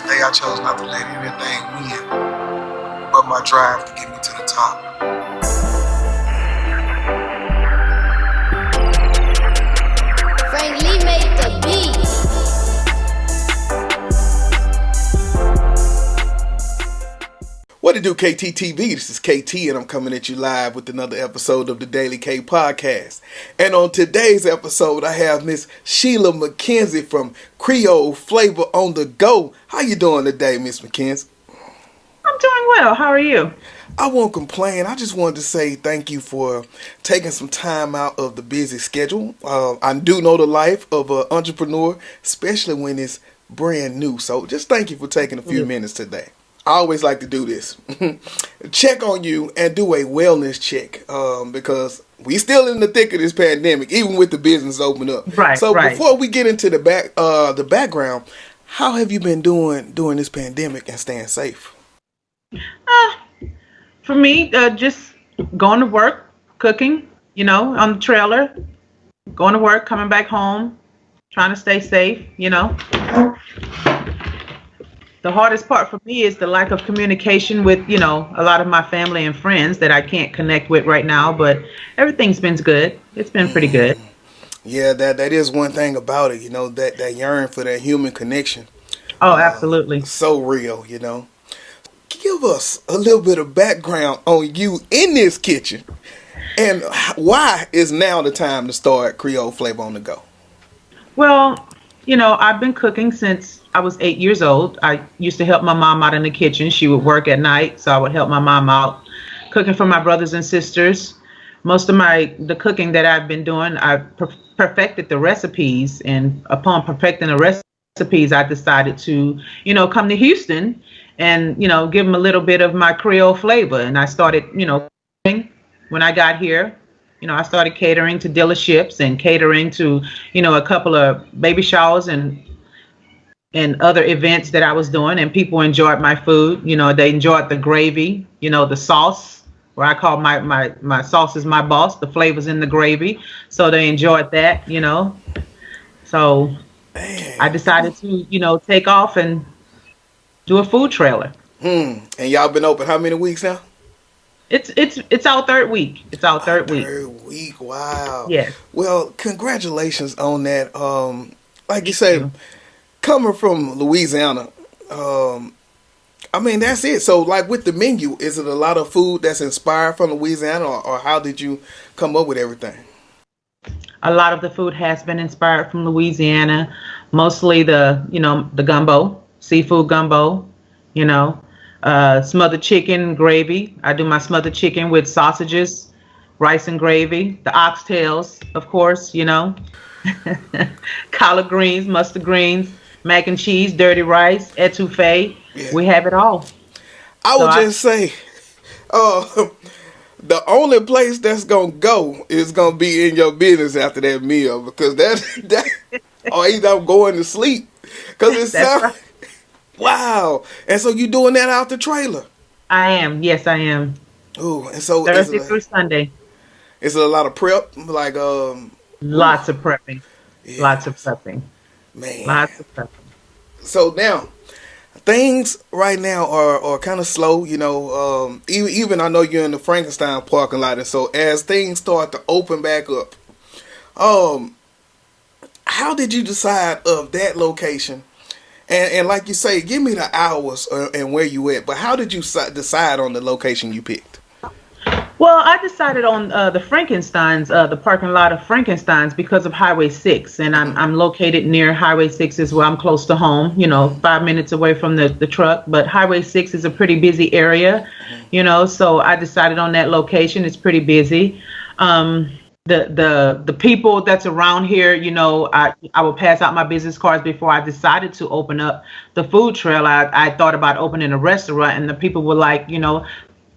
today I chose not to let anything win but my drive to get me to the top. Frank Lee made the beat. What it do, KTTV? This is KT, and I'm coming at you live with another episode of the Daily K Podcast. And on today's episode, I have Miss Sheila McKenzie from CREOLE Flavor on the Go. How you doing today, Miss McKenzie? I'm doing well. How are you? I won't complain. I just wanted to say thank you for taking some time out of the busy schedule. I do know the life of an entrepreneur, especially when it's brand new. So just thank you for taking a few minutes today. I always like to do this. Check on you and do a wellness check because we still in the thick of this pandemic, even with the business open up. Right. So before we get into the background, how have you been doing during this pandemic and staying safe? For me, just going to work, cooking, on the trailer, going to work, coming back home, trying to stay safe, The hardest part for me is the lack of communication with, a lot of my family and friends that I can't connect with right now, but everything's been good. It's been pretty good. Yeah, that is one thing about it, that yearn for that human connection. Oh, absolutely. So real, Give us a little bit of background on you in this kitchen and why is now the time to start CREOLE Flavor on the Go? Well, I've been cooking since I was 8 years old. I used to help my mom out in the kitchen. She would work at night, so I would help my mom out cooking for my brothers and sisters. Most of the cooking that I've been doing, I perfected the recipes, and upon perfecting the recipes, I decided to, come to Houston and, give them a little bit of my Creole flavor. And I started, when I got here. I started catering to dealerships and catering to, a couple of baby showers and other events that I was doing, and people enjoyed my food. They enjoyed the gravy, the sauce, where I call my sauce is my boss, the flavor's in the gravy. So they enjoyed that, So I decided to, take off and do a food trailer. And y'all been open how many weeks now? It's our third week. It's our third week. Third week. Wow. Yes. Well, congratulations on that. Like you say, coming from Louisiana, that's it. So, like with the menu, is it a lot of food that's inspired from Louisiana, or how did you come up with everything? A lot of the food has been inspired from Louisiana, mostly the gumbo, seafood gumbo, smothered chicken gravy. I do my smothered chicken with sausages, rice and gravy, the oxtails, of course, collard greens, mustard greens, mac and cheese, dirty rice, etouffee. Yeah. We have it all. I would just say, the only place that's gonna go is gonna be in your business after that meal, because that or either I'm going to sleep, because it sounds. Right. Wow. And so you doing that out the trailer? I am. Yes, I am. Ooh, and so Thursday through Sunday. Is it a lot of prep? Like lots of prepping. Yeah. Lots of prepping. Man. Lots of prepping. So now things right now are kind of slow, even I know you're in the Frankenstein parking lot, and so as things start to open back up, how did you decide of that location? And like you say, give me the hours and where you at. But how did you decide on the location you picked? Well, I decided on the Frankensteins, the parking lot of Frankensteins, because of Highway 6. And I'm located near Highway 6 as well. I'm close to home, 5 minutes away from the truck. But Highway 6 is a pretty busy area, so I decided on that location. It's pretty busy. The people that's around here, I will pass out my business cards before I decided to open up the food trailer. I thought about opening a restaurant, and the people were like,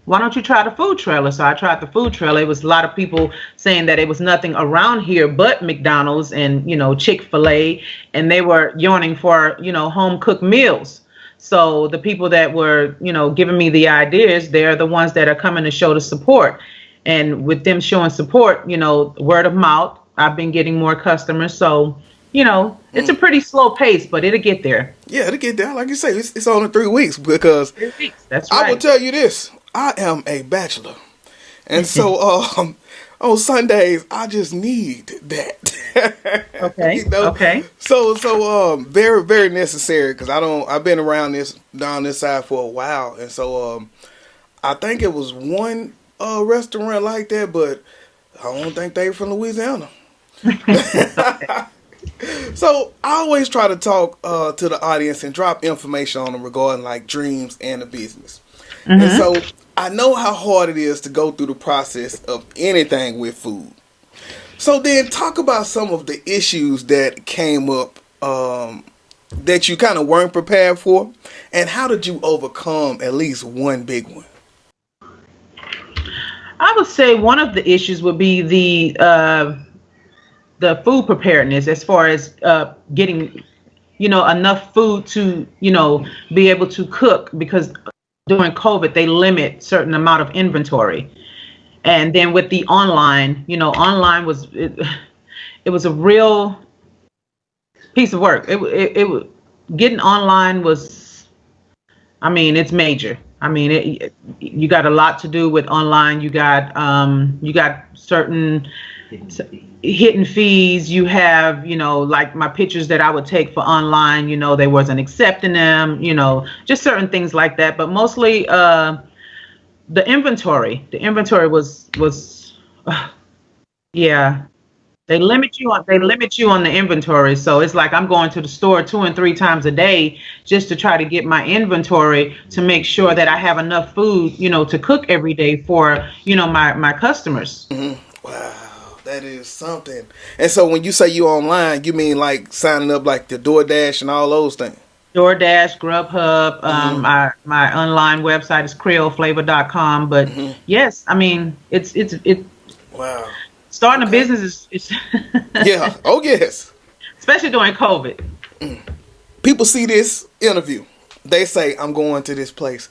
why don't you try the food trailer? So I tried the food trailer. It was a lot of people saying that it was nothing around here but McDonald's and, Chick-fil-A, and they were yearning for, home cooked meals. So the people that were, giving me the ideas, they're the ones that are coming to show the support. And with them showing support, word of mouth, I've been getting more customers. So it's a pretty slow pace, but it'll get there. Yeah, to get down, like you say, it's only 3 weeks because 3 weeks. That's I will right. tell you this: I am a bachelor, and so on Sundays I just need that. Okay. Okay. So very very necessary because I've been around this down this side for a while, and so I think it was one restaurant like that, but I don't think they from Louisiana. So I always try to talk to the audience and drop information on them regarding like dreams and the business. And so I know how hard it is to go through the process of anything with food. So then talk about some of the issues that came up that you kind of weren't prepared for, and how did you overcome at least one big one? I would say one of the issues would be the food preparedness, as far as getting enough food to be able to cook, because during COVID they limit certain amount of inventory. And then with the online, online was it was a real piece of work. It getting online was, I mean, it's major. I mean, you got a lot to do with online. You got certain hidden fees. You have, like my pictures that I would take for online, they wasn't accepting them, just certain things like that. But mostly the inventory was yeah. They limit you on the inventory. So it's like I'm going to the store 2 and 3 times a day just to try to get my inventory to make sure that I have enough food, to cook every day for, my customers. Mm-hmm. Wow, that is something. And so when you say you online, you mean like signing up like the DoorDash and all those things? DoorDash, Grubhub, my online website is CREOLEFLAVA.com. But yes, I mean, it's wow. Starting a business is yeah. Oh yes. Especially during COVID. People see this interview. They say, I'm going to this place.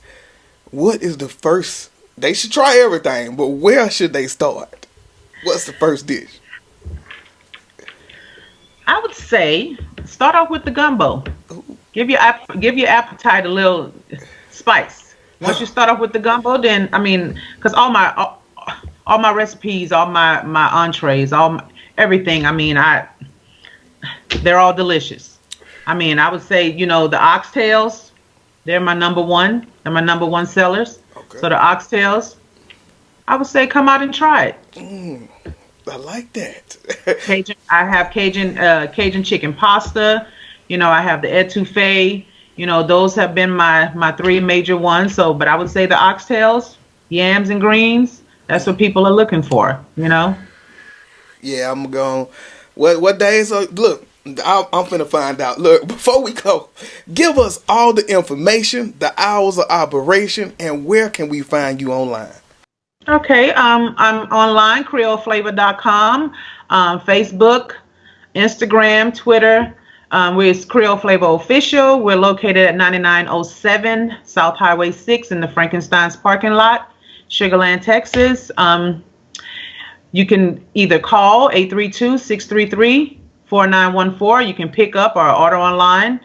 What is the first? They should try everything, but where should they start? What's the first dish? I would say start off with the gumbo. Ooh. Give your appetite a little spice. Once you start off with the gumbo, then I mean, because all my recipes, all my entrees, everything. I mean, they're all delicious. I mean, I would say, the oxtails, they're my number one. They're my number one sellers. Okay. So the oxtails, I would say, come out and try it. I like that. I have Cajun chicken pasta. I have the etouffee. Those have been my 3 major ones. So, but I would say the oxtails, yams and greens. That's what people are looking for, Yeah, I'm going. What days are? Look, I'm finna find out. Look, before we go, give us all the information, the hours of operation, and where can we find you online? Okay, I'm online, CREOLEFLAVA.com, Facebook, Instagram, Twitter. We're Creole Flavor Official. We're located at 9907 South Highway 6 in the Frankenstein's parking lot, Sugarland, Texas. You can either call 832-633-4914. You can pick up or order online,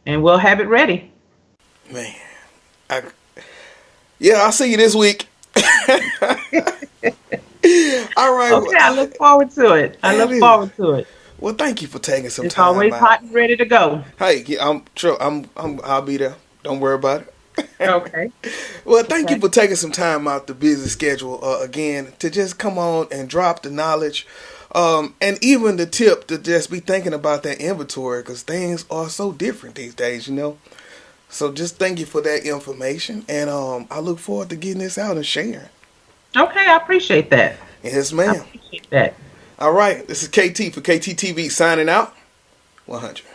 and we'll have it ready. Man, I'll see you this week. All right. Okay, I look forward to it. Well, thank you for taking some time. It's always hot and ready to go. Hey, I'm sure I'll be there. Don't worry about it. Okay. Well, thank you for taking some time out the busy schedule again to just come on and drop the knowledge, and even the tip to just be thinking about that inventory, because things are so different these days, So just thank you for that information, and I look forward to getting this out and sharing. Okay, I appreciate that. Yes, ma'am. I appreciate that. All right, this is KT for KTTV signing out. 100.